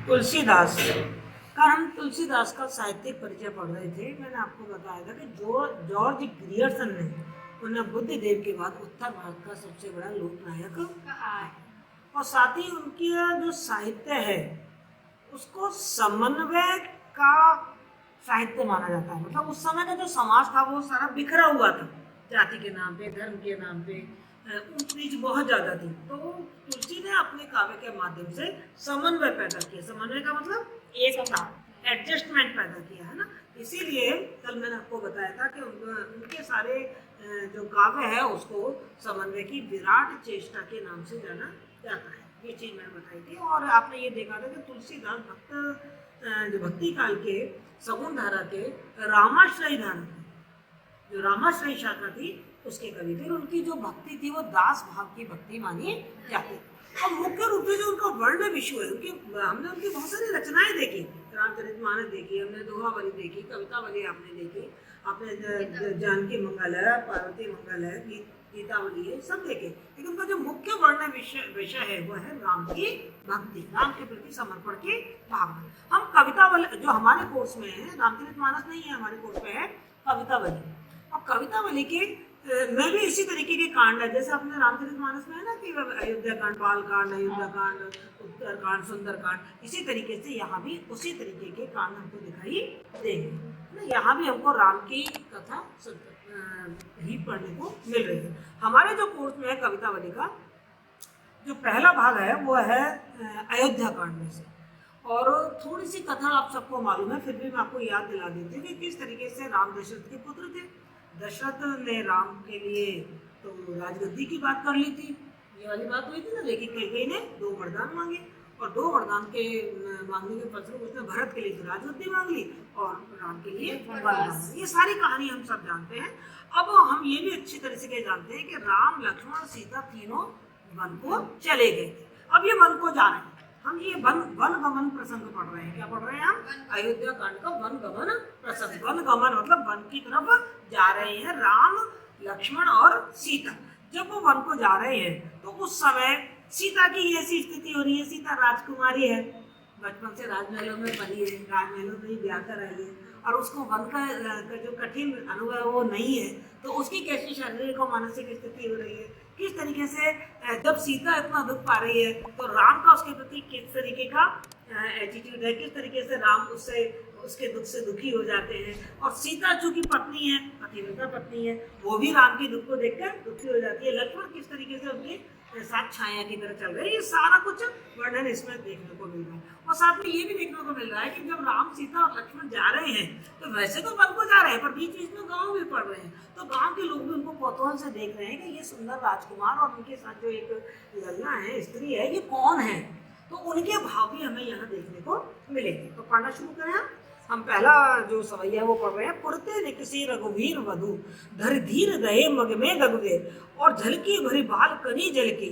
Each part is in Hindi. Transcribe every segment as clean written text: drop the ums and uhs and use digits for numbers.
तुलसीदास का हम तुलसीदास का साहित्यिक परिचय पढ़ रहे थे। मैंने आपको बताया था कि जॉर्ज ग्रियर्सन ने उन्हें बुद्ध देव के बाद उत्तर भारत का सबसे बड़ा लोकनायक कहा है, और साथ ही उनकी जो साहित्य है उसको समन्वय का साहित्य माना जाता है। मतलब उस समय का जो समाज था वो सारा बिखरा हुआ था, जाति के नाम पे, धर्म के नाम पे ऊंच नीच बहुत ज्यादा थी। तो तुलसी ने अपने काव्य के माध्यम से समन्वय पैदा किया। समन्वय का मतलब एकता, एडजस्टमेंट पैदा किया है ना। इसीलिए कल मैंने आपको बताया था कि उनके सारे जो काव्य है उसको समन्वय की विराट चेष्टा के नाम से जाना जाता है। ये चीज मैंने बताई थी। और आपने ये देखा था कि तुलसीदास जो भक्ति काल के सगुन धारा के रामाश्रयी धारा थे, जो रामाश्रयी शाखा थी उसके कवि थे। उनकी जो भक्ति थी वो दास भाव की भक्ति मानी जाती। और मुख्य रूप से जो उनका वर्ण विषय है, हमने उनकी बहुत सारी रचनाएं देखी, रामचरितमानस देखी, हमने दोहावली देखी, कवितावली आपने देखी, आपने जानकी मंगल है, पार्वती मंगल है, गीतावली है, सब देखे। लेकिन उनका जो मुख्य वर्ण विषय है वो है राम की भक्ति, राम के प्रति समर्पण की भावना। हम कवितावली जो हमारे कोर्स में है, रामचरितमानस नहीं है हमारे कोर्स में, है कवितावली। और कवितावली के में भी इसी तरीके के कांड है, जैसे अपने रामचरितमानस में है ना कि अयोध्या कांड, बाल कांड, अयोध्या कांड, उत्तर कांड, सुंदर कांड। इसी तरीके से यहाँ भी उसी तरीके के कांड हमको दिखाई देंगे। यहाँ भी हमको राम की कथा ही पढ़ने को मिल रही है। हमारे जो कोर्स में है कवितावली का जो पहला भाग है वो है अयोध्या कांड में से। और थोड़ी सी कथा आप सबको मालूम है, फिर भी मैं आपको याद दिला देती हूँ कि किस तरीके से राम दशरथ के पुत्र थे। दशरथ ने राम के लिए तो राजगद्दी की बात कर ली थी, ये वाली बात हुई थी ना। लेकिन कैकेयी ने 2 वरदान मांगे, और 2 वरदान के मांगने के फलस्वरूप उसने भरत के लिए तो राजगद्दी मांग ली और राम के लिए वरदान। ये सारी कहानी हम सब जानते हैं। अब हम ये भी अच्छी तरह से जानते हैं कि राम, लक्ष्मण, सीता तीनों वन को चले गए थे। अब ये वन को जा रहे हैं, हम ये वन गमन प्रसंग पढ़ रहे हैं। क्या पढ़ रहे हैं हम? अयोध्या कांड का वन गमन प्रसंग। वन गमन मतलब वन की तरफ जा रहे हैं राम, लक्ष्मण और सीता। जब वो वन को जा रहे हैं तो उस समय सीता की ऐसी स्थिति हो रही है, सीता राजकुमारी है, बचपन से राजमहलों में पली है, राजमहलों में ही ब्याह कर आई है, और उसको वन का जो कठिन अनुभव वो नहीं है। तो उसकी कैसी शारीरिक और मानसिक स्थिति हो रही है, किस तरीके से जब सीता इतना दुख पा रही है तो राम का उसके प्रति किस तरीके का एटीट्यूड है, किस तरीके से राम उसके दुख से दुखी हो जाते हैं। और सीता चूंकि पत्नी है, पतिव्रता पत्नी है, वो भी राम के दुख को देखकर दुखी हो जाती है। लक्ष्मण किस तरीके से उनके साथ छाया की तरह चल रहे हैं। ये सारा कुछ वर्णन इसमें देखने को मिल रहा है। और साथ में ये भी देखने को मिल रहा है कि जब राम, सीता और लक्ष्मण जा रहे हैं तो वैसे तो वन को जा रहे हैं, पर बीच बीच में गाँव भी पड़ रहे हैं। तो गांव के लोग भी उनको कौतूहल से देख रहे हैं कि ये सुंदर राजकुमार और उनके साथ जो एक लल्ला है, स्त्री है, ये कौन है। तो उनके भाव भी हमें यहाँ देखने को मिलेंगे। तो पढ़ना शुरू करें। हम पहला जो सवैया है वो पढ़ रहे हैं। पुरते निकसी रघुवीर वधु, धर धीर गए मग में गगवे, और झलकी भरी बाल कनी जल की,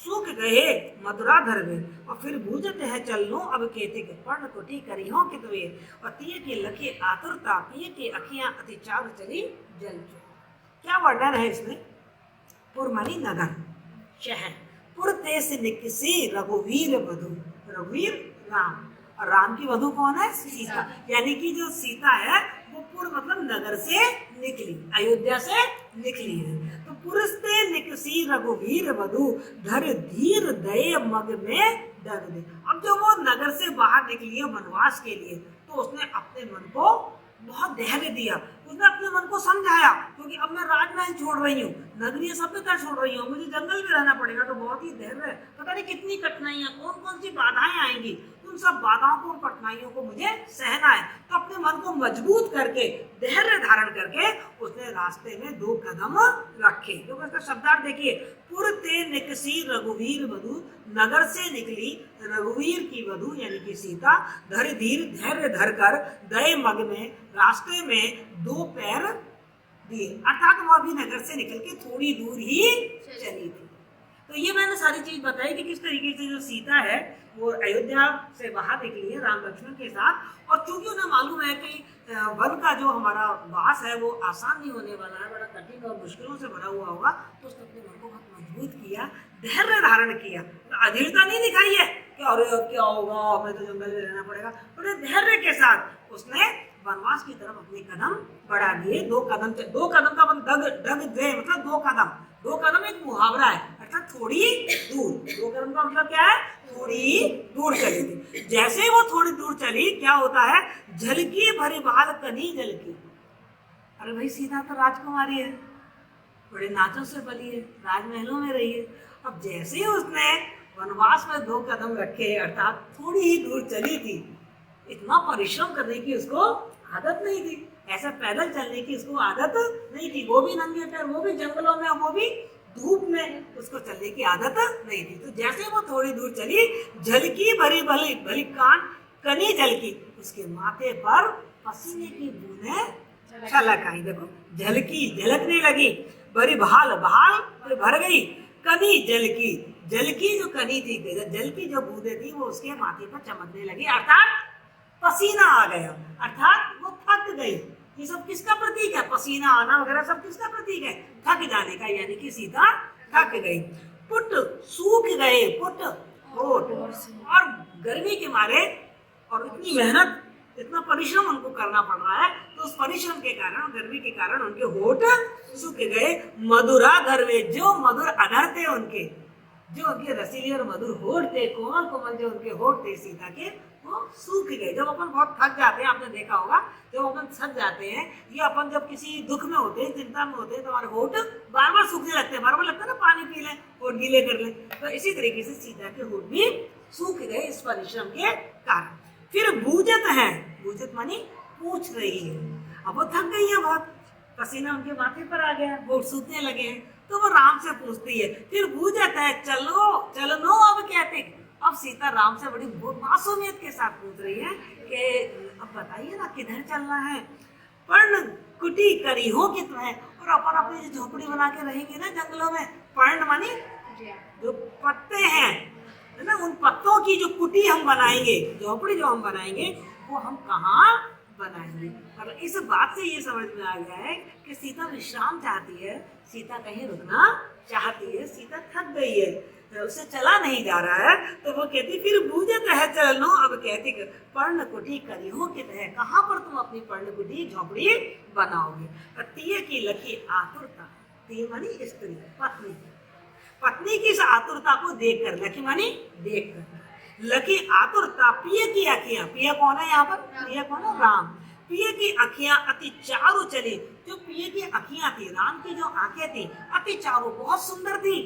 सूख गए मथुरा धर में। और फिर बूझत है चलनो अब केतिक, पर्ण कुटी करियों कितवे, और तिय के लखे आतुरता, पिय के अखियां अति चार चली जल। क्या वर्णन है इसमें? पुरमणि नगर, शहर। पुरते से निकसी रघुवीर वधु, रघुवीर राम, और राम की वधु कौन है? सीता। यानी कि जो सीता है वो पुर मतलब नगर से निकली, अयोध्या से निकली है। तो पुरस्ते निकसी रघुवीर वधु, धर धीर दये मग में दग दे। अब जो वो नगर से बाहर निकली है वनवास के लिए, तो उसने अपने मन को बहुत धैर्य दिया, उसने अपने मन को समझाया, क्योंकि अब मैं राजमहल छोड़ रही हूँ, नगरीय सभ्यता छोड़ रही हूँ, मुझे जंगल में रहना पड़ेगा, तो बहुत ही धैर्य, पता नहीं कितनी कठिनाइयां, कौन कौन सी बाधाएं आएंगी, उन सब बाधाओं को, कठिनाइयों को मुझे सहना है। तो अपने मन को मजबूत करके, धैर्य धारण करके उसने रास्ते में 2 कदम रखे। क्योंकि उसका शब्दार्थ देखिए, पुरते निकसी रघुवीर वधु, नगर से निकली रघुवीर की वधु यानी कि सीता, धर धीर धैर्य धरकर, दये मग में रास्ते में 2 पैर दिए। अर्थात वह भी नगर से निकल के थोड़ी दूर ही चली थी। तो ये मैंने सारी चीज बताई कि किस तरीके से जो सीता है वो अयोध्या से बाहर निकली है राम लक्ष्मण के साथ, और चूंकि उन्हें मालूम है कि वन का जो हमारा वास है वो आसान नहीं होने वाला है, बड़ा कठिन और मुश्किलों से भरा हुआ होगा, तो उसने अपने मन को बहुत मजबूत किया, धैर्य धारण किया, अधीरता नहीं दिखाई है कि अरे अब क्या होगा, हमें तो जंगल में रहना पड़ेगा, बड़े धैर्य के साथ उसने वनवास की तरफ अपने कदम बढ़ा दिए। दो कदम का मतलब डग दे मतलब दो कदम एक मुहावरा है, अर्थात थोड़ी दूर। दो कदम का मतलब क्या है? थोड़ी दूर चली थी। जैसे ही वो थोड़ी दूर चली, क्या होता है? झलकी भरी बाल कनी झलकी। अरे भाई सीता तो राजकुमारी है, बड़े नाचों से पली है, राजमहलों में रही है। अब जैसे ही उसने वनवास में दो कदम रखे, अर्थात थोड़ी ही दूर चली थी, इतना परिश्रम करने की उसको आदत नहीं थी, ऐसा पैदल चलने की उसको आदत नहीं थी, वो भी नंगे पैर, वो भी जंगलों में, वो भी धूप में, उसको चलने की आदत नहीं थी। तो जैसे वो थोड़ी दूर चली, झलकी भरी भली भली कान कनी झलकी, उसके माथे पर पसीने की बूंदें छलक आई। देखो झलकी, झलकने लगी, भरी बहाल भर गई, कनी झलकी जो कनी थी, जल की जो बूंदें थी वो उसके माथे पर चमकने लगी, अर्थात पसीना आ गया, अर्थात वो थक गई। ये सब किसका प्रतीक है? पसीना आना वगैरह सब किसका प्रतीक है? थक जाने का, यानी कि सीता थक गई। पुट सूख गए, पुट होठ, और गर्मी के मारे और इतनी मेहनत, इतना परिश्रम उनको करना पड़ रहा है, तो उस परिश्रम के कारण, गर्मी के कारण उनके होठ सूख गए। मधुरा गर्वे, जो मधुर अधर थे उनके, जो उनके रसीले और मधुर होठ थे, कोमल कोमल जो उनके होठ थे सीता के, वो सूख गए। जब अपन बहुत थक जाते हैं, आपने देखा होगा, जब अपन थक जाते हैं या अपन जब किसी दुख में होते हैं, चिंता में होते हैं, तो हमारे होठ बार बार सूखने लगते हैं, बार बार लगता है ना पानी पी लें और गीले कर लें। तो इसी तरीके से सीता के होठ भी सूख गए इस परिश्रम के कारण। फिर बूझत है, बूझत मानी पूछ रही है, अब वो थक गई है बहुत, पसीना उनके माथे पर आ गया, होठ सूखने लगे हैं, तो वो राम से पूछती है। फिर बूझत है, चलो अब कहते। अब सीता राम से बड़ी मासूमियत के साथ पूछ रही है कि अब बताइए ना किधर चलना है? पर्ण कुटी करी हो कि तुम्हें, और अपन अपनी झोपड़ी बना के रहेंगे ना जंगलों में, पर्ण मानी जो पत्ते हैं, है ना, उन पत्तों की जो कुटी हम बनाएंगे, झोपड़ी जो हम बनाएंगे, वो हम कहाँ बनाएंगे? और इस बात से ये समझ में आ गया है कि सीता विश्राम चाहती है, सीता कहीं रुकना चाहती है, सीता थक गई है, उसे चला नहीं जा रहा है, तो वो कहती फिर बूझत है चलो, अब कहती पर्ण कुटी करी हो कि है, कहाँ पर तुम अपनी पर्ण कुटी झोपड़ी बनाओगे? तीय की लखी आतुरता, तीय मानी स्त्री, पत्नी की इस आतुरता को देखकर, लखी मानी देखकर, लखी आतुरता, पिय की अखियां, पिय कौन है यहाँ पर? पिय कौन है? राम। पिय की अखियां अति चारु चली, जो पिय की अखियां थी, राम की जो आंखें थी, अति चारु, बहुत सुंदर थी।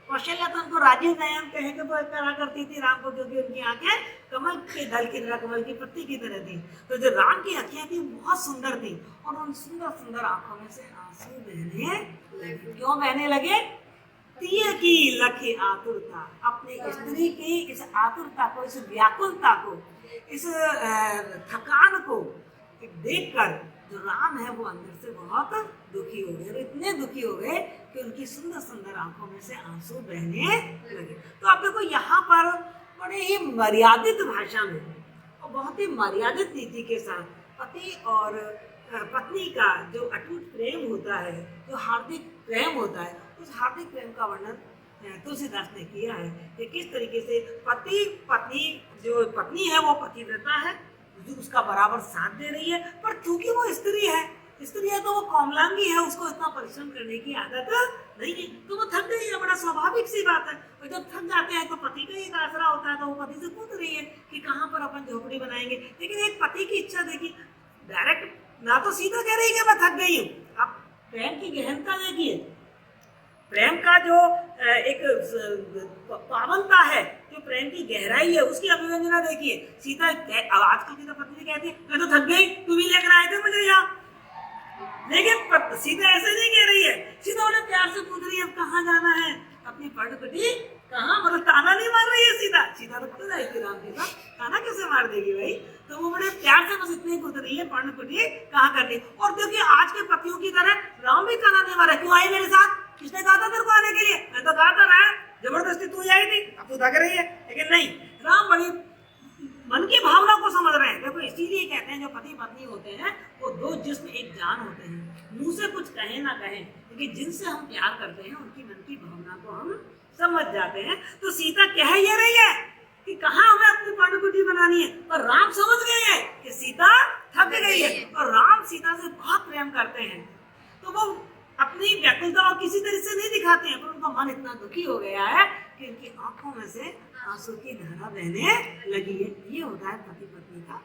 कौशल्या तो उनको राजीव नयन कह के वो करा करती थी राम को, क्योंकि उनकी आंखें कमल के दल की तरह, कमल की पत्ती की तरह थी। तो जो राम की आंखें थी बहुत सुंदर थी, और उन सुंदर सुंदर आंखों में से आंसू बहने लगे। क्यों बहने लगे? तीय की लखी आतुरता, अपनी स्त्री की इस आतुरता को, इस व्याकुलता को, इस थकान को देखकर जो राम है वो अंदर से बहुत दुखी हो गए, इतने दुखी हो गए कि उनकी सुंदर सुंदर आंखों में से आंसू बहने लगे। तो आप देखो यहाँ पर बड़े ही मर्यादित भाषा में और बहुत ही मर्यादित नीति के साथ पति और पत्नी का जो अटूट प्रेम होता है, जो हार्दिक प्रेम होता है, उस हार्दिक प्रेम का वर्णन तुलसीदास ने किया है कि किस तरीके से पत्नी जो पत्नी है वो पतिव्रता है, जो उसका बराबर साथ दे रही है, पर चूंकि वो स्त्री है तो वो कोमलांगी है, उसको इतना परिश्रम करने की आदत नहीं है, तो वो थक गई है, बड़ा स्वाभाविक सी बात है। और जब थक जाते हैं तो पति का एक आसरा होता है, तो वो पति से पूछ रही है कि कहाँ पर अपन झोपड़ी बनाएंगे। लेकिन एक पति की इच्छा देखिए, डायरेक्ट ना तो सीधा कह रही है मैं थक गई हूँ। आप प्रेम की गहनता देखिए, प्रेम का जो एक पावनता है, जो प्रेम की गहराई है, उसकी अभिव्यंजना देखिए। सीता आजकल की तो पत्नी कहती है मैं तो थक गई, तुम ही लेकर आए थे मुझे यहाँ, लेकिन सीता ऐसे नहीं कह रही है। सीता उन्हें प्यार से पूछ रही है अब कहाँ जाना है, अपनी पर्णकुटी कहाँ, मतलब ताना नहीं मार रही है सीता तो खुद आई थी राम के साथ, ताना कैसे मार देगी भाई? तो वो बड़े प्यार से बस इतनी पूछ रही है पर्णकुटी कहाँ करनी। और देखिए आज के पतियों की तरह राम भी ताना नहीं मारा, क्यों आई मेरे साथ, किसने कहा था तेरे को आने के लिए? मैं तो कहा था ना जबरदस्ती तू आई थी, अब तू थक रही है। लेकिन नहीं, राम बड़ी मन की भावना को समझ रहे हैं। देखो इसीलिए कहते हैं जो पति पत्नी होते हैं वो दो जिस्म एक जान होते हैं। मुंह से कुछ कहें ना कहें, लेकिन जिनसे हम प्यार करते हैं उनकी मन की भावना को हम समझ जाते हैं। तो सीता कह ये रही है कि कहाँ हमें अपनी पर्णकुटी बनानी है, और राम समझ गए हैं कि सीता थक गई है, और राम सीता से बहुत प्रेम करते हैं। तो वो अपनी व्याकुलता और किसी तरह से नहीं दिखाते हैं, पर उनका मन इतना दुखी हो गया है कि उनकी आंखों में से आंसू की धारा बहने लगी है। ये होता है पति पत्नी का।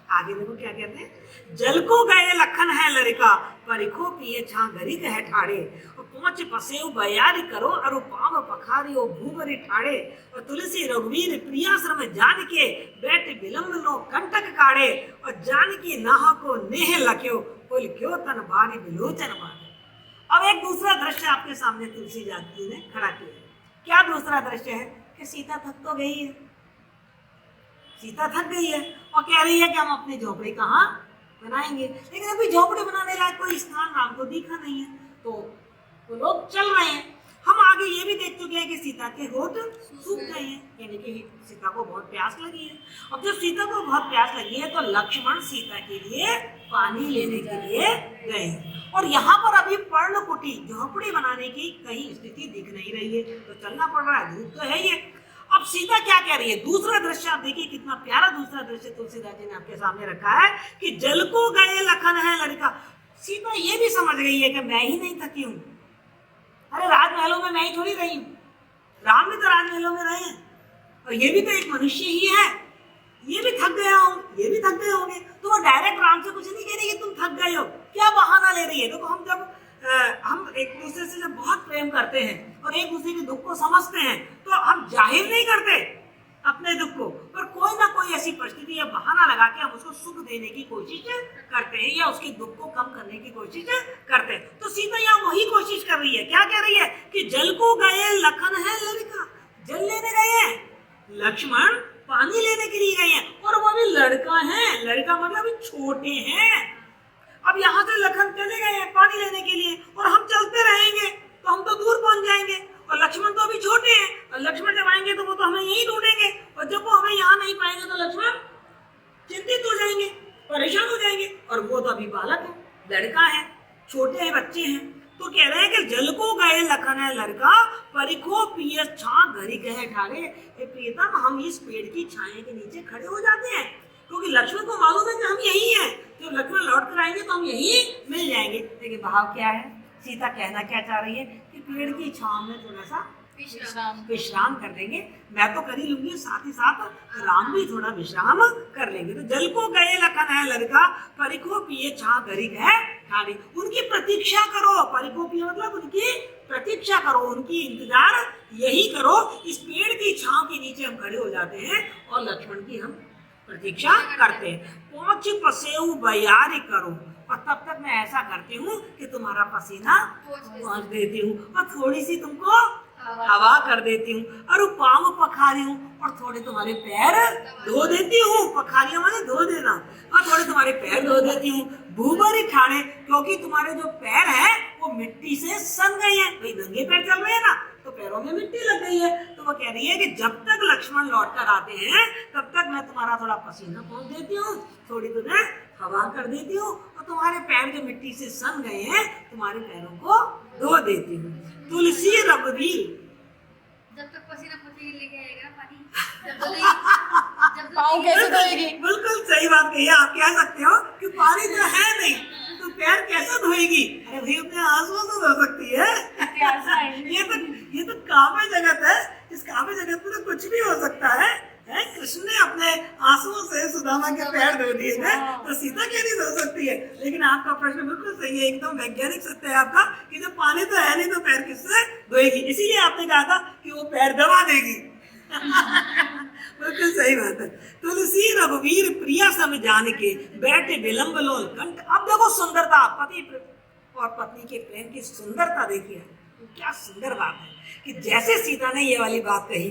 आगे देखो क्या कहते हैं, जल को गए लखन है लड़का, परिखो पिए छा गरी कह ठाड़े, और पहुंच पसेउ बयारी करो, अरु पाव पखारी ओ भूबरी ठाड़े, और तुलसी रघुवीर प्रियाश्रम जान के, बैठ विलंब लो कंटक काढ़े, और जान की नाह को नेह लख्यो, बोल क्यों तन बारी बिलोचन बारे। अब एक दूसरा दृश्य आपके सामने तुलसी जाती ने खड़ा किया। क्या दूसरा दृश्य है कि सीता थक तो गई है, सीता थक गई है और कह रही है कि हम अपनी झोपड़ी कहाँ बनाएंगे, लेकिन अभी झोपड़ी बनाने लायक कोई स्थान राम को दिखा नहीं है। तो वो लोग चल रहे हैं। हम आगे ये भी देख चुके हैं कि सीता के होठ सूख गए हैं, यानी कि सीता को बहुत प्यास लगी है। अब जब सीता को बहुत प्यास लगी है तो लक्ष्मण सीता के लिए पानी लेने के लिए गए, और यहाँ पर अभी पर्णकुटी झोपड़ी बनाने की कहीं स्थिति दिख नहीं रही है, तो चलना पड़ रहा है, धूप तो है ये। अब सीता क्या कह रही है, दूसरा दृश्य आप देखिए, कितना प्यारा दूसरा दृश्य तुलसीदास जी ने आपके सामने रखा है कि जल को गए लखन है लड़का। सीता ये भी समझ गई है कि मैं ही नहीं थकी हूँ, अरे राजमहलों में मैं ही थोड़ी रही हूँ, राम भी तो राजमहलों में रहे हैं, और ये भी तो एक मनुष्य ही है, ये भी थक गया हूँ, ये भी थक गए होंगे। तो वो डायरेक्ट राम से कुछ नहीं कह रही है तुम थक गए हो, क्या बहाना ले रही है। देखो हम जब हम एक दूसरे से जब बहुत प्रेम करते हैं और एक दूसरे के दुख को समझते हैं तो हम जाहिर नहीं करते अपने दुख को, पर कोई ना कोई ऐसी परिस्थिति या बहाना लगा के हम उसको सुख देने की कोशिश करते हैं या उसके दुख को कम करने की कोशिश करते हैं। तो सीता यहाँ वही कोशिश कर रही है। क्या कह रही है कि जल को गए लखन है लड़का, जल लेने गए हैं, लक्ष्मण पानी लेने के लिए गए हैं, और वो भी लड़का है, लड़का मतलब छोटे हैं। अब यहाँ से लखन चले गए हैं पानी लेने के लिए, और हम चलते रहेंगे तो हम तो दूर पहुंच जाएंगे, और लक्ष्मण तो अभी छोटे हैं, और लक्ष्मण जब आएंगे तो वो तो हमें यहीं ढूंढेंगे, और जब वो हमें यहाँ नहीं पाएंगे तो लक्ष्मण चिंतित हो जाएंगे, परेशान हो जाएंगे, और वो तो अभी बालक है, लड़का है, छोटे हैं, बच्चे हैं। तो कह रहे हैं कि जल को गए लखन है लड़का, परिखो पिए छा घरी गए ठाड़े। प्रियतम हम इस पेड़ की छाया के नीचे खड़े हो जाते हैं, क्योंकि लक्ष्मण को मालूम है कि हम यही हैं, जब लक्ष्मण लौट कर आएंगे तो हम यही मिल जाएंगे। लेकिन भाव क्या है, सीता कहना क्या चाह रही है कि पेड़ की छांव में थोड़ा सा विश्राम कर लेंगे, मैं तो कर ही लूंगी, साथ ही साथ राम भी थोड़ा विश्राम कर लेंगे। तो जल को गए लखन है लड़का, परिखो पिए छा घरी गए ठाड़े। उनकी प्रतीक्षा करो, परिखो पिए मतलब उनकी प्रतीक्षा करो, उनकी इंतजार यही करो। इस पेड़ की छांव के नीचे हम खड़े हो जाते हैं और लक्ष्मण की हम प्रतीक्षा करते हैं। पहुंच पसेऊ बयारी करो, और तब तक मैं ऐसा करती हूँ कि तुम्हारा पसीना पहुँच देती हूँ, और थोड़ी सी तुमको हवा कर देती हूँ, और पाँव पखारी हूँ, और थोड़े तुम्हारे पैर धो देती हूँ। पखारियां माने धो देना, और थोड़े तुम्हारे पैर धो देती हूँ। भूबरी ठाड़े, क्योंकि तुम्हारे जो पैर है वो मिट्टी से सन गए हैं, भाई नंगे पैर चल रहे हैं ना, तो पैरों में मिट्टी लग गई है। तो वो कह रही है कि जब तक लक्ष्मण लौट कर आते हैं तब तक मैं तुम्हारा थोड़ा पसीना पहुँच देती हूँ, थोड़ी तुम्हें हवा कर देती हूँ, और तुम्हारे पैर जो मिट्टी से सन गए हैं तुम्हारे पैरों को धो देती हूँ। तुलसी रघुवीर, जब तक पसीना पसीने लेके आएगा पानी, पाँव कैसे धोएगी? बिल्कुल सही बात कही है। आप कह सकते हो कि पानी तो है नहीं तो पैर कैसे धोएगी? अरे भाई अपने आंसुओं से धो सकती है। ये तो काव्य जगत है, इस काव्य जगत में तो कुछ भी हो सकता है। कृष्ण ने अपने आंसुओं से सुदामा के पैर धो दिए थे, तो सीता क्यों नहीं धो सकती है? लेकिन आपका प्रश्न बिल्कुल सही है, एकदम वैज्ञानिक सत्य है आपका कि जब पानी तो है नहीं तो पैर किससे धोएगी? इसीलिए आपने कहा था कि वो पैर दबा देगी। बिल्कुल सही बात है। तुलसी रघुवीर प्रिया सम जान के, बैठे विलंब लोल कंठ। अब देखो सुंदरता, पति और पत्नी के प्रेम की सुंदरता देखिए, क्या सुंदर बात है कि जैसे सीता ने ये वाली बात कही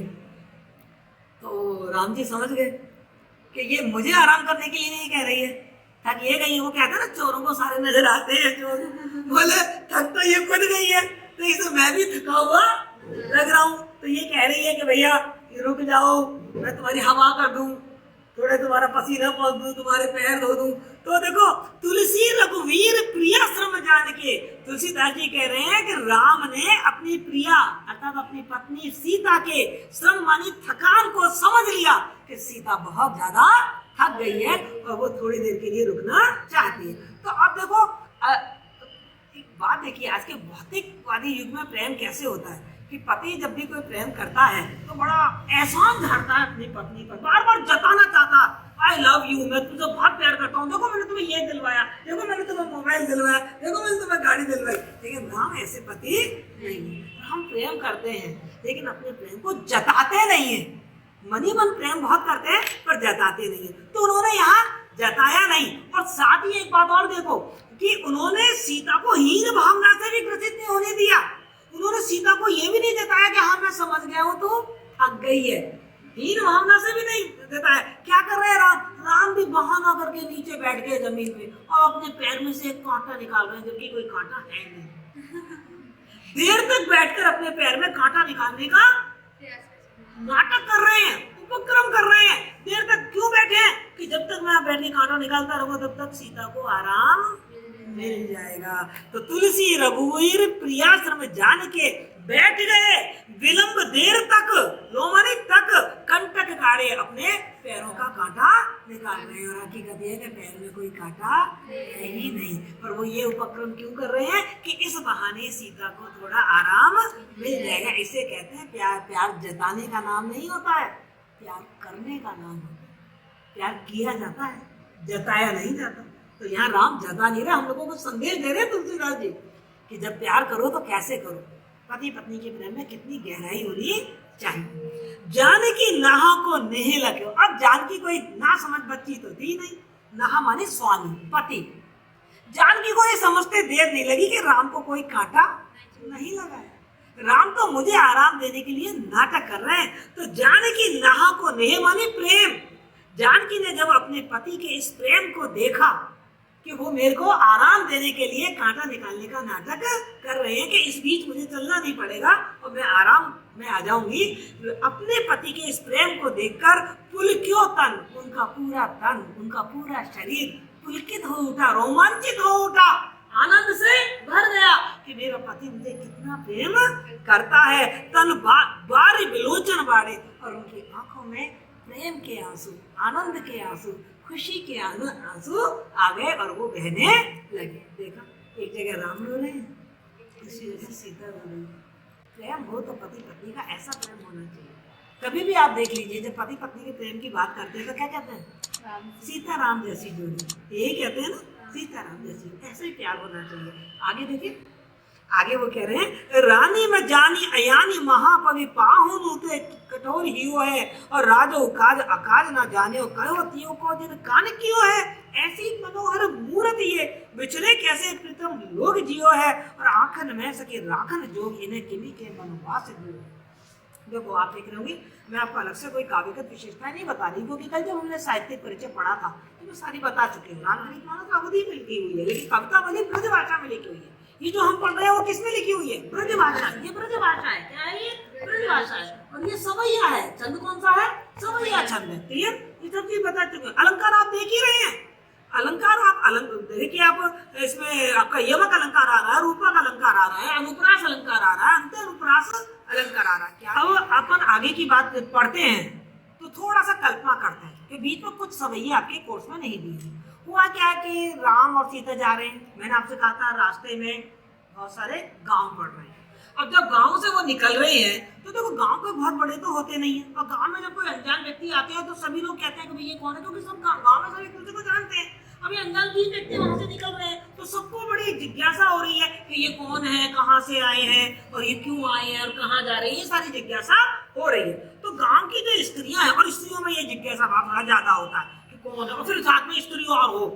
तो राम जी समझ गए कि ये मुझे आराम करने के लिए नहीं कह रही है, थक ये गई। वो कहते हैं ना चोरों को सारे नजर आते हैं चोर, बोले थक तो ये खुद गई है, तो इसे मैं भी थका हुआ लग रहा हूँ। तो ये कह रही है कि भैया रुक जाओ, मैं तुम्हारी हवा कर दूं, थोड़े तुम्हारा पसीना पहुंच दूं, तुम्हारे पैर धो दूं। तो देखो, तुलसी रघुवीर प्रिया श्रम जान के, तुलसीदास जी कह रहे हैं कि राम ने अपनी प्रिया अर्थात अपनी पत्नी सीता के श्रम मानी थकान को समझ लिया कि सीता बहुत ज्यादा थक गई है और वो थोड़ी देर के लिए रुकना चाहती है। तो अब देखो एक बात देखिए, आज के भौतिकवादी युग में प्रेम कैसे होता है कि पति जब भी कोई प्रेम करता है तो बड़ा एहसान धरता है अपनी पत्नी पर, बार बार जताना चाहता, आई लव यू, मैं तुझे बहुत प्यार करता हूँ, देखो मैंने तुम्हें ये दिलवाया, देखो मैंने तुम्हें मोबाइल दिलवाया, देखो मैंने तुम्हें गाड़ी दिलवाई। लेकिन राम ऐसे पति नहीं है। हम प्रेम करते हैं लेकिन अपने प्रेम को जताते नहीं है। मनी मन प्रेम बहुत करते हैं पर जताते नहीं है। तो उन्होंने यहाँ जताया नहीं। और साथ ही एक बात और देखो कि उन्होंने सीता को हीन भावना से भी ग्रसित नहीं होने दिया। उन्होंने सीता को ये भी नहीं जताया कि हाँ मैं समझ गया हूँ तो थक गई है, हीन भावना से भी नहीं जताया। क्या कर रहे हैं राम? राम भी बहाना करके नीचे बैठ गए जमीन पे और अपने पैर में से एक कांटा निकाल रहे हैं जबकि कोई कांटा है नहीं। देर तक बैठकर अपने पैर में कांटा निकालने का नाटक कर रहे हैं, उपक्रम कर रहे हैं। देर तक क्यों बैठे हैं? कि जब तक मैं बैठ के कांटा निकालता रहूंगा तब तक सीता को आराम मिल जाएगा। तो तुलसी रघुवीर प्रियाश्रम जान के बैठ गए, विलंब देर तक, लोमनी तक कंटक काढ़े, अपने पैरों का कांटा निकाल रहे हैं। और हकीकत यह है कि पैर में कोई कांटा है ही नहीं, पर वो ये उपक्रम क्यों कर रहे हैं कि इस बहाने सीता को थोड़ा आराम मिल जाएगा। इसे कहते हैं प्यार। प्यार जताने का नाम नहीं होता है, प्यार करने का नाम होता है। प्यार किया जाता है, जताया नहीं जाता। तो यहाँ राम जता नहीं रहे, हम लोगों को संदेश दे रहे हैं तुलसीदास जी कि जब प्यार करो तो कैसे करो। पति पत्नी के प्रेम में कितनी गहराई होनी चाहिए। जानकी नाहा को नेह लगे। अब जानकी कोई ना समझ बच्ची तो थी नहीं, नाहा माने स्वामी पति। जानकी को ये समझते देर नहीं लगी कि राम को कोई कांटा नहीं लगाया। राम तो मुझे आराम देने के लिए नाटक कर रहे हैं। तो जानकी नाहा को नेह माने प्रेम। जानकी ने जब अपने पति के इस प्रेम को देखा कि वो मेरे को आराम देने के लिए कांटा निकालने का नाटक कर रहे हैं कि इस बीच मुझे चलना नहीं पड़ेगा और मैं आराम में आ जाऊंगी, अपने पति के इस प्रेम को देखकर पुलकियो तन, उनका पूरा तन, उनका पूरा शरीर पुलकित हो उठा, रोमांचित हो उठा, आनंद से भर गया कि मेरा पति मुझे कितना प्रेम करता है। तन बारी विलोचन बाड़े, और उनकी आंखों में प्रेम के आंसू, आनंद के आंसू, खुशी के आंसू आ गए और वो बहने लगे। देखा, एक जगह राम रो रहे हैं, दूसरी जगह सीता रो रही है। प्रेम हो तो पति पत्नी का ऐसा प्रेम होना चाहिए। कभी भी आप देख लीजिए जब पति पत्नी के प्रेम की बात करते हैं तो क्या कहते हैं? सीता राम जैसी जोड़ी, यही कहते हैं ना, सीता राम जैसी। ऐसा ही प्यार होना चाहिए। आगे देखिए, आगे वो कह रहे हैं, रानी में जानी अयानी महापवि पाहु नूते कठोर हियो है, और राजो काज अकाज ना जाने कहो तियो को जिन कान कियो है। ऐसी मनोहर मूर्त ये बिछड़े कैसे प्रीतम लोग जियो है, और आंखन में सके राखन जोग इन्हें किमी के मनवास जियो। देखो, आप देख रहे होंगे, मैं आपको अलग से कोई काव्यगत विशेषताएं नहीं बता रही, क्योंकि कल जब हमने साहित्यिक परिचय पढ़ा था तो मैं सारी बता चुकी हूँ। रामचरित मानस अवधि में लिखी हुई है, लेकिन कविता वाली ब्रज भाषा में लिखी हुई है। ये जो हम पढ़ रहे हैं वो किसमें लिखी हुई है? ब्रज भाषा। ये ब्रज भाषा है। क्या है ये? ब्रज भाषा है। और ये सवैया है। छंद कौन सा है? सवैया छंद है। क्लियर? ये सब चीज बता चुके हैं। अलंकार आप देख ही रहे हैं। अलंकार आप देखिए, आप इसमें आपका यमक अलंकार आ रहा है, रूपक अलंकार आ रहा है, अनुप्रास अलंकार आ रहा है, अंत अनुप्रास अलंकार आ रहा है। क्या अब अपन आगे की बात पढ़ते हैं तो थोड़ा सा कल्पना करते हैं कि बीच में कुछ सवैया आपके कोर्स में नहीं दी है। हुआ क्या कि राम और सीता जा रहे हैं। मैंने आपसे कहा था रास्ते में बहुत सारे गांव पड़ रहे हैं। अब जब गांव से वो निकल रहे हैं तो देखो, गांव कोई बहुत बड़े तो होते नहीं है, और गांव में जब कोई अनजान व्यक्ति आते हैं तो सभी लोग कहते हैं कि भाई ये कौन है, क्योंकि सब गांव में सब एक दूसरे को जानते हैं। अभी अनजान 3 व्यक्ति वहां से निकल रहे हैं तो सबको बड़ी जिज्ञासा हो रही है कि ये कौन है, कहाँ से आए हैं, और ये क्यों आए हैं, और कहाँ जा रहे हैं, ये सारी जिज्ञासा हो रही है। तो गाँव की जो स्त्रियां हैं, और स्त्रियों में ये जिज्ञासा भाव थोड़ा ज्यादा होता है कि कौन है, और फिर साथ में स्त्री और हो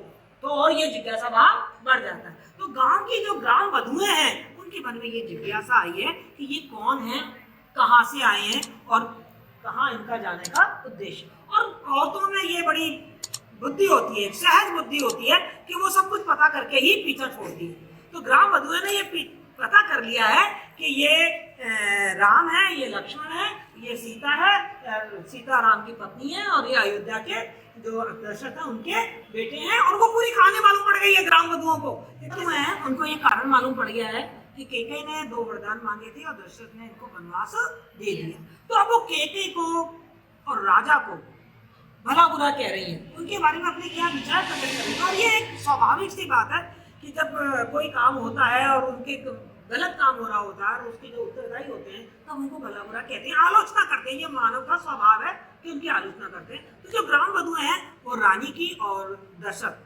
तो और ये जिज्ञासा भाव बढ़ जाता है। तो गांव की जो ग्राम वधुएं हैं उनके मन में ये जिज्ञासा आई है कि ये कौन है, कहाँ से आए हैं, और कहाँ इनका जाने का उद्देश्य। और औरतों में ये बड़ी बुद्धि होती है, सहज बुद्धि होती है कि वो सब कुछ पता करके ही पीछा छोड़ती है। तो ग्राम वधुएं ने ये पता कर लिया है कि ये राम है, ये लक्ष्मण है, ये सीता है, सीता राम की पत्नी है, और ये अयोध्या के जो दशरथ है उनके बेटे हैं। और वो पूरी कहानी मालूम पड़ गई है ग्राम वधुओं को। क्यों है उनको ये कारण मालूम पड़ गया है कि केकई ने 2 वरदान मांगे थे और दशरथ ने इनको वनवास दे दिया। तो अब वो केकई को और राजा को भला बुरा कह रही है, उनके बारे में अपने क्या विचार प्रकट करेंगे। और ये एक स्वाभाविक सी बात है कि जब कोई काम होता है और उनके गलत काम हो रहा होता है और उसके जो उत्तरदायी होते हैं तब उनको भला बुरा कहते हैं, आलोचना करते हैं। ये मानव का स्वभाव है कि उनकी आलोचना करते हैं। तो जो ग्राम वधुएं हैं वो रानी की और दशरथ,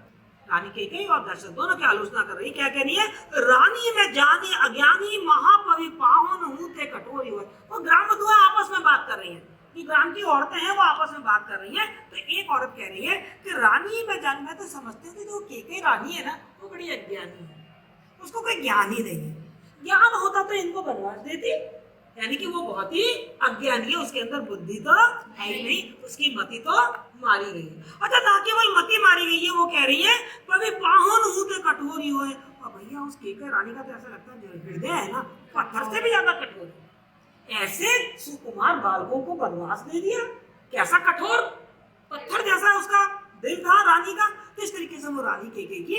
रानी केकई और दशरथ दोनों की आलोचना कर रही है। क्या कह रही है? रानी में जानी अज्ञानी महापवि पाहुन हूं थे कठोरी हुए। वो ग्राम वधुएं आपस में बात कर रही है कि ग्राम की औरतें हैं वो आपस में बात कर रही हैं। तो एक औरत कह रही है कि रानी में जान, मैं तो समझती हूँ कि जो केकई रानी है ना वो बड़ी अज्ञानी है, उसको कोई ज्ञान ही नहीं है। ज्ञान होता तो इनको वनवास देती, यानी कि वो बहुत ही अज्ञानी है, उसके अंदर बुद्धि तो है ही नहीं, उसकी मति तो मारी गई है। अच्छा, ना केवल मति मारी गई है, वो कह रही है कभी पाहुन हूं तो कठोरी हुए। और भैया उस केकई रानी का तो ऐसा लगता है जो हृदय है ना पत्थर से भी ज्यादा कठोर है। ऐसे सुकुमार बालकों को वनवास दे दिया, कैसा कठोर, पत्थर जैसा उसका दिल था रानी का। तो इस तरीके से वो रानी केकई की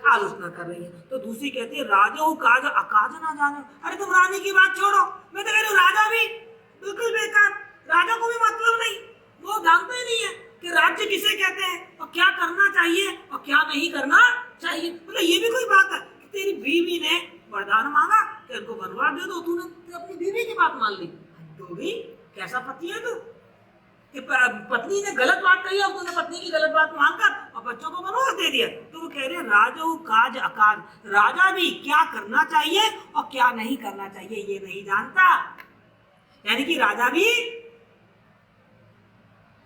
आलोचना कर रही है। तो दूसरी कहती है राजो काज अकाज ना जाने। अरे तुम रानी की बात छोड़ो, मैं तो कह रही हूँ राजा भी बिल्कुल बेकार, राजा को भी मतलब नहीं, वो जानते ही नहीं है कि राज्य किसे कहते हैं और क्या करना चाहिए और क्या नहीं करना चाहिए। मतलब ये भी कोई बात है कि तेरी बीवी ने वरदान मांगा कि उनको वनवास दे दो, तूने अपनी बीवी की बात मान ली। तो भी कैसा पति है तू कि पत्नी ने गलत बात कही और तूने पत्नी की गलत बात मानकर और बच्चों को वनवास दे दिया। तो वो कह रहे हैं राजो काज अकाज, राजा भी क्या करना चाहिए और क्या नहीं करना चाहिए ये नहीं जानता। यानी कि राजा भी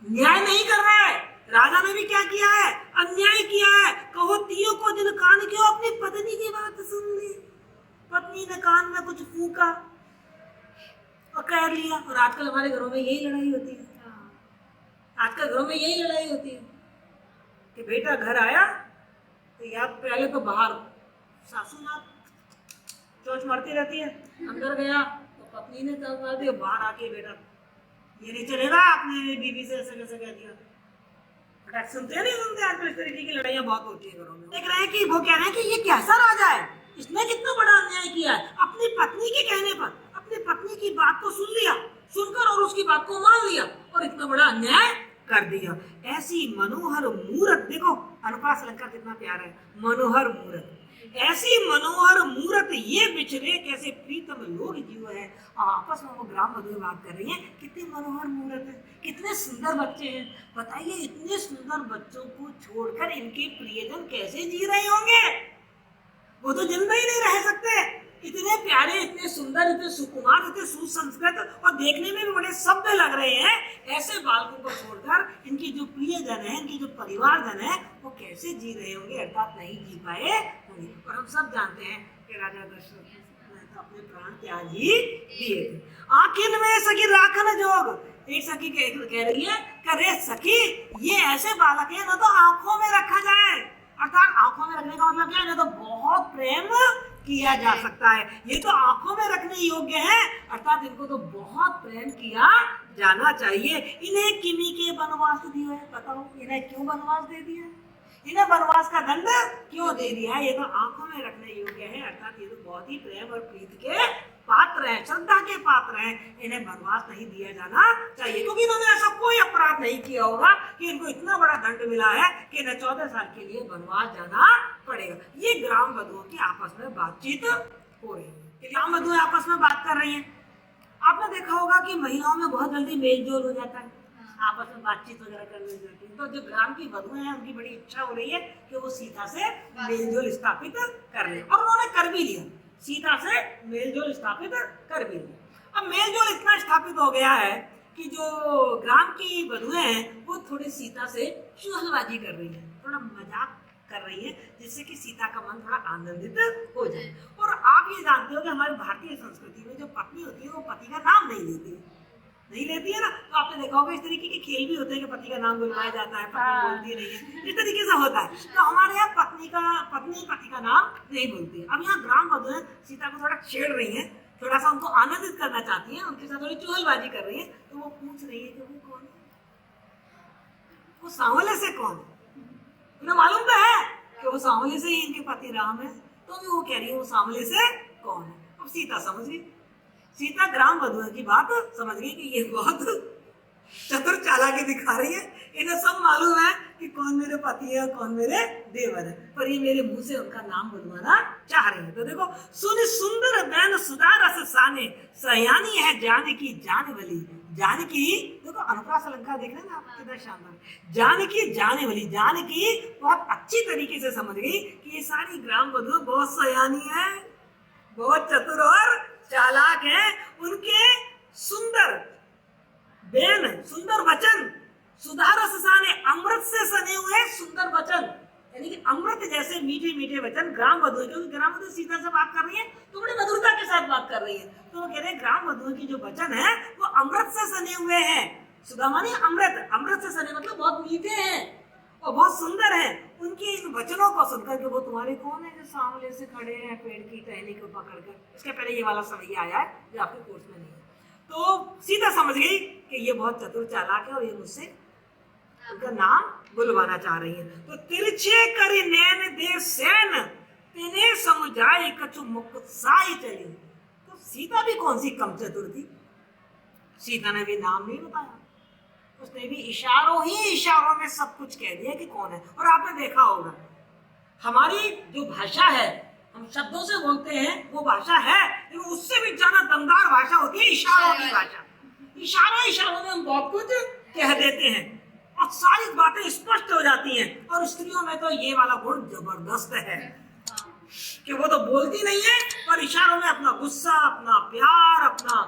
न्याय नहीं कर रहा है। राजा ने भी क्या किया है? अन्याय किया है। कहो तियो को जिन कान क्यों अपनी पत्नी की बात सुन ली, पत्नी ने कान में कुछ फूका और कह लिया। और आजकल हमारे घरों में यही लड़ाई होती है, आजकल घरों में यही लड़ाई होती है कि बेटा घर आया तो या पहले तो बाहर सासू माँ चोंच मारती रहती है, अंदर गया तो पत्नी ने तब मार दिया, बाहर आके बेटा ये नहीं चलेगा, आपने बीवी से ऐसे कैसे कह दिया। सुनते नहीं सुनते, आजकल इस तरीके की लड़ाइयाँ बहुत होती है घरों में। देख रहे हैं कि वो कह रहे हैं कि ये कैसा राजा है, इसने कितना बड़ा अन्याय किया है। अपनी पत्नी के कहने पर अपनी पत्नी की बात को सुन लिया, सुनकर और उसकी बात को मान लिया और इतना बड़ा अन्याय कर दिया। ऐसी मनोहर मूरत, देखो अनुप्रास अलंकार कितना प्यारा है, मनोहर मूरत, ऐसी मनोहर मूरत ये बिछड़े कैसे प्रीतम लोग जीव है। आपस में वो ग्राम वधु बात कर रही है, कितनी मनोहर मूरत है, कितने सुंदर बच्चे हैं। बताइए इतने सुंदर बच्चों को छोड़कर इनके प्रियजन कैसे जी रहे होंगे, वो तो जिंदा ही नहीं रह सकते। इतने प्यारे, इतने सुंदर, इतने सुकुमार, इतने सुसंस्कृत और देखने में भी बड़े सभ्य लग रहे हैं। ऐसे बालकों को छोड़कर इनकी जो प्रियजन है, इनकी जो परिवारजन है, वो कैसे जी रहे होंगे, अर्थात नहीं जी पाए होंगे। और हम सब जानते हैं कि राजा दशरथ ने तो अपने प्राण त्याग ही दिए थे। आखिर में सखी राखन जोग, एक सखी कह रही है कि रे सखी ये ऐसे बालक है ना तो आंखों में रखा जाए, अर्थात आंखों में रखने का मतलब क्या है, तो बहुत प्रेम किया जा सकता है। ये तो आंखों में रखने योग्य है, अर्थात इनको तो बहुत प्रेम किया जाना चाहिए। इन्हें किमी के वनवास दिया है, बताओ इन्हें क्यों वनवास दे दिया, इन्हें वनवास का दंड क्यों दे दिया है? ये तो आंखों में रखने योग्य है, अर्थात ये तो बहुत ही प्रेम और प्रीति के पात्र हैं, श्रद्धा के पात्र हैं, इन्हें वनवास नहीं दिया जाना चाहिए। क्योंकि इन्होंने ऐसा कोई अपराध नहीं किया होगा कि इनको इतना बड़ा दंड मिला है कि इन्हें 14 साल के लिए वनवास जाना पड़ेगा। ये ग्राम वधुओं की आपस में बातचीत हो रही है, ग्राम वधुएं आपस में बात कर रही है। आपने देखा होगा कि महिलाओं में बहुत जल्दी मेल जोल हो जाता है, आपस में बातचीत वगैरह करने जाती है। तो जो ग्राम की वधुएं हैं उनकी बड़ी इच्छा हो रही है कि वो सीता से मेलजोल स्थापित कर ले, और उन्होंने कर भी लिया, सीता से मेलजोल स्थापित कर भी लिया। अब मेलजोल इतना स्थापित हो गया है कि जो ग्राम की वधुएं हैं वो थोड़ी सीता से चुगलबाजी कर रही है, थोड़ा मजाक कर रही है, जिससे कि सीता का मन थोड़ा आनंदित हो जाए। और आप ये जानते हो कि हमारी भारतीय संस्कृति में जो पत्नी होती है वो पति का नाम नहीं लेती है, नहीं लेती है ना, तो आपने देखा होगा इस तरीके के खेल भी होते हैं कि पति का नाम बुलवाया जाता है, पत्नी बोलती नहीं है, इस तरीके से होता है। तो हमारे यहाँ पत्नी पति का नाम नहीं बोलती। अब यहाँ ग्राम वधु है, सीता को थोड़ा छेड़ रही है, थोड़ा सा उनको आनंदित करना चाहती है, उनके साथ थोड़ी चुगलबाजी कर रही है। तो वो पूछ रही है कि वो कौन है, वो सांवले से कौन है। उन्हें मालूम तो है कि वो सांवले से ही इनके पति राम है, तो भी वो कह रही है वो सांवले से कौन है। अब सीता समझ गई, सीता ग्राम वधु की बात समझ गई कि ये बहुत चतुर चालाकी दिखा रही है, इन्हें सब मालूम है कि कौन मेरे पति है, कौन मेरे देवर है, पर ये मेरे मुंह से उनका नाम बुलवाना चाह रहे हैं। तो देखो, सुन सुंदर बैन सुधा रस साने, सयानी है जानकी जानवली। जानकी, देखो अनुप्रास अलंकार देख रहे हैं ना आप, कितना शानदार। जानकी जानवली, जानकी बहुत अच्छी तरीके से समझ गई कि ये सारी ग्राम वधु बहुत सयानी है, बहुत चतुर और चालाक है। उनके सुंदर बेन, सुंदर वचन, सुधा रस साने, अमृत से सने हुए सुंदर वचन, यानी कि अमृत जैसे मीठे मीठे वचन ग्राम वधु, क्योंकि ग्राम वधु सीता से बात कर रही है तो बड़ी मधुरता के साथ बात कर रही है। तो वो कह रहे हैं ग्राम वधु की जो वचन है वो अमृत से सने हुए हैं। सुधा माने अमृत, अमृत से सने मतलब बहुत मीठे हैं और बहुत सुंदर है। उनके इन वचनों को सुनकर के, वो तुम्हारे कौन है जो सामने से खड़े हैं पेड़ की टहनी को पकड़कर, इसके पहले ये वाला समय आया है जो आपके कोर्स में नहीं है। तो सीता समझ गई कि ये बहुत चतुर चालाक है और ये मुझसे उनका नाम बुलवाना चाह रही है। तो तिरछे करी नैन दे सैन, तिने समुझाई कछु मुख साई चली। तो सीता भी कौन सी कम चतुर थी, सीता ने भी नाम नहीं बताया, उसने भी इशारों में सब कुछ कह दिया कि कौन है। और आपने देखा होगा हमारी जो भाषा है, हम शब्दों से बोलते हैं वो भाषा है, लेकिन उससे भी ज्यादा दमदार भाषा होती है इशारों की भाषा। इशारों में हम बहुत कुछ कह देते हैं और सारी बातें स्पष्ट हो जाती हैं। और स्त्रियों में तो ये वाला गुण जबरदस्त है कि वो तो बोलती नहीं है पर इशारों में अपना गुस्सा, अपना प्यार, अपना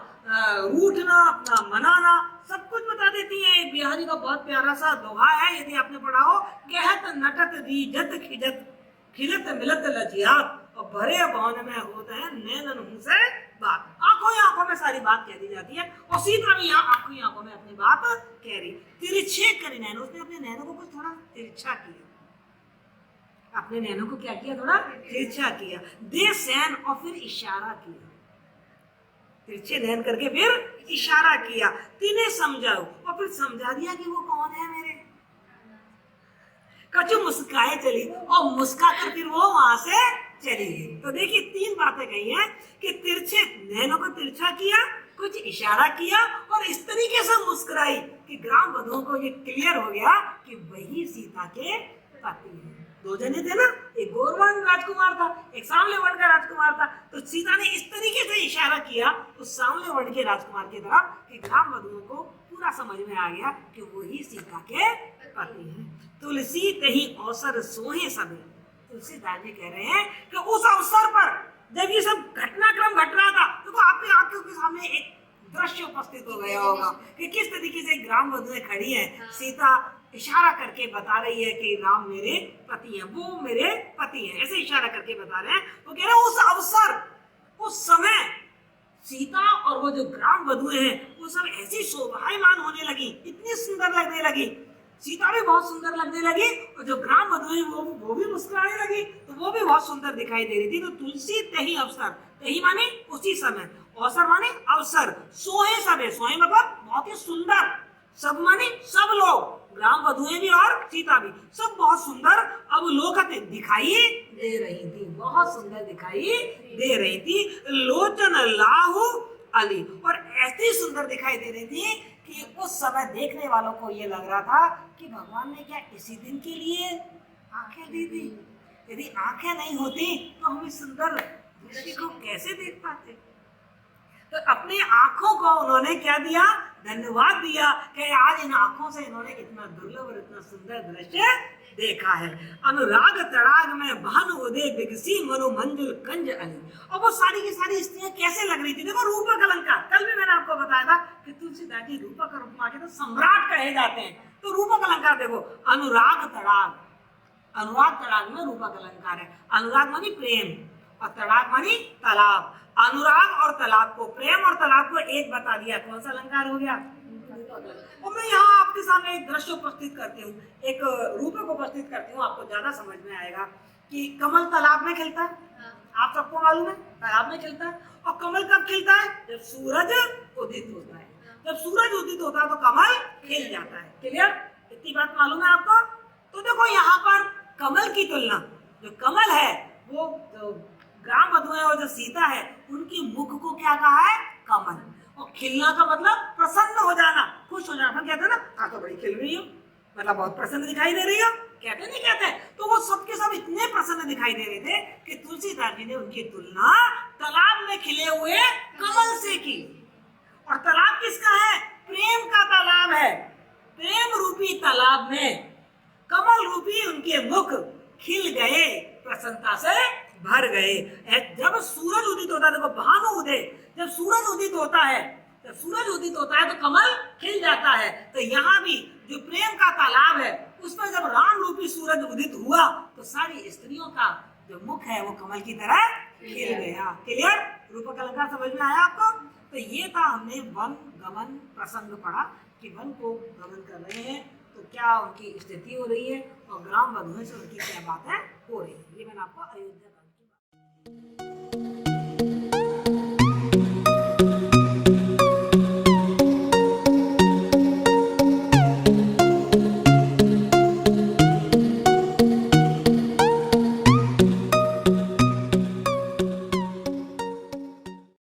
रूठना, अपना मनाना सब कुछ बता देती है। एक बिहारी का बहुत प्यारा सा दोहा है, यदि आपने पढ़ा हो, कहत नटत रीजत खिजत, खिलत मिलत लजियात, और भरे भवन में होता है नैनन मुंह से बात। आंखों ही आंखों में सारी बात कह दी जाती है और सीता भी यहाँ आंखों ही आंखों में अपनी बात कह रही। तिरछे करी नैन, उसने अपने नैनों को कुछ थोड़ा तिरछा किया, अपने नैनों को क्या किया, थोड़ा तिरछा किया। दे सैन, और फिर इशारा किया, तिरछे नैन करके फिर इशारा किया। तिने समझाओ, और फिर समझा दिया कि वो कौन है मेरे। कछु मुस्काए चली, और मुस्का कर फिर वो वहां से चली गई। तो देखिए तीन बातें कही हैं कि तिरछे नैनों को तिरछा किया, कुछ इशारा किया और इस तरीके से मुस्कुराई कि ग्राम वधुओं को ये क्लियर हो गया कि वही सीता के पति है। दो जने थे ना, एक गौरवान राजकुमार था, एक सांवले वर्ण का राजकुमार था। तो सीता ने इस तरीके से इशारा किया उस सांवले वर्ण के राजकुमार की तरफ कि ग्राम वधुओं को पूरा समझ में आ गया कि वही सीता के पति है। तुलसी कहीं अवसर सोहे सबे, तुलसीदास जी कह रहे हैं कि उस अवसर पर जब ये सब घटनाक्रम घट रहा था तो आपकी आंखों के सामने एक दृश्य उपस्थित हो गया होगा कि किस तरीके से ग्राम वधुएं खड़ी हैं। सीता इशारा करके बता रही है कि राम मेरे पति हैं, वो मेरे पति हैं, ऐसे इशारा करके बता रहे हैं। वो कह रहे हैं उस अवसर, उस समय सीता और वो जो ग्राम वधुएं हैं वो सब ऐसी शोभायमान होने लगी, इतनी सुंदर लगने लगी। सीता भी बहुत सुंदर लगने लगी और जो ग्राम वधु वो भी मुस्कुराने लगी, तो वो भी बहुत सुंदर दिखाई दे रही थी। तो तुलसी तही अवसर, तही माने उसी समय, अवसर माने अवसर, सोहे सबे, सोहे मतलब बहुत ही सुंदर, सब माने सब लोग, ग्राम वधुएं भी और सीता भी, सब बहुत सुंदर अब लोकत दिखाई दे रही थी, बहुत सुंदर दिखाई दे रही थी। लोचन लाहु अली, और ऐसी सुंदर दिखाई दे रही थी कि उस समय देखने वालों को ये लग रहा था कि भगवान ने क्या इसी दिन के लिए आंखें दी थी। यदि आंखें नहीं होती तो हम इस सुंदर दृश्य को कैसे देख पाते। तो अपनी आंखों को उन्होंने क्या दिया, धन्यवाद दिया कि आज इन आंखों से इन्होंने इतना दुर्लभ और इतना सुंदर दृश्य देखा है। अनुराग तड़ाग में भान उदय बिगसी मनो मंजुल कंज अली, और वो सारी की सारी स्त्रियां कैसे लग रही थी। देखो रूपक अलंकार, कल भी मैंने आपको बताया था कि तुलसीदास जी रूपक उपमा के तो सम्राट कहे जाते हैं। तो रूपक अलंकार देखो, अनुराग तड़ाग, अनुराग तड़ाग में रूपक अलंकार है। अनुराग मानी प्रेम और तड़ाक मानी तालाब। अनुराग और तालाब को, प्रेम और तालाब को एक बता दिया, कौन सा अलंकार हो गया? और मैं यहाँ आपके सामने एक दृश्य उपस्थित करती हूँ, एक रूपक उपस्थित करती हूँ, आपको ज्यादा समझ में आएगा कि कमल तालाब में खिलता है, आप सबको मालूम है, तालाब में खिलता है। और कमल कब खिलता है? जब सूरज उदित होता है। जब सूरज उदित होता है तो कमल खिल जाता है। क्लियर? इतनी बात मालूम है आपको? तो देखो यहाँ पर कमल की तुलना, जो कमल है वो ग्राम वधु है और जो सीता है उनकी मुख को क्या कहा है? कमल। और खिलना का मतलब प्रसन्न हो जाना, खुश हो जाना। कहते हैं ना, आप तो बड़ी खिल रही हो, मतलब बहुत प्रसन्न दिखाई दे रही हो, कहते नहीं कहते? तो वो सबके सब इतने प्रसन्न दिखाई दे रहे थे कि तुलसीदास जी ने उनकी तुलना तालाब में खिले हुए कमल से की। और तालाब किसका है? प्रेम का तालाब है। प्रेम रूपी तालाब में कमल रूपी उनके मुख खिल गए, प्रसन्नता से भर गए। जब सूरज उदित होता है, देखो भानु उदय, जब सूरज उदित होता है, जब सूरज उदित होता है तो कमल खिल जाता है। तो यहाँ भी जो प्रेम का तालाब है उसमें जब राम रूपी सूरज उदित हुआ तो सारी स्त्रियों का जो मुख है वो कमल की तरह खिल गया। क्लियर? रूपक अलंकार समझ में आया आपको? तो ये था, हमने वन गमन प्रसंग पढ़ा कि वन को गमन कर रहे हैं तो क्या उनकी स्थिति हो रही है और ग्राम वधुओं से उनकी क्या बात है हो रही है। ये मैंने आपको अयोध्या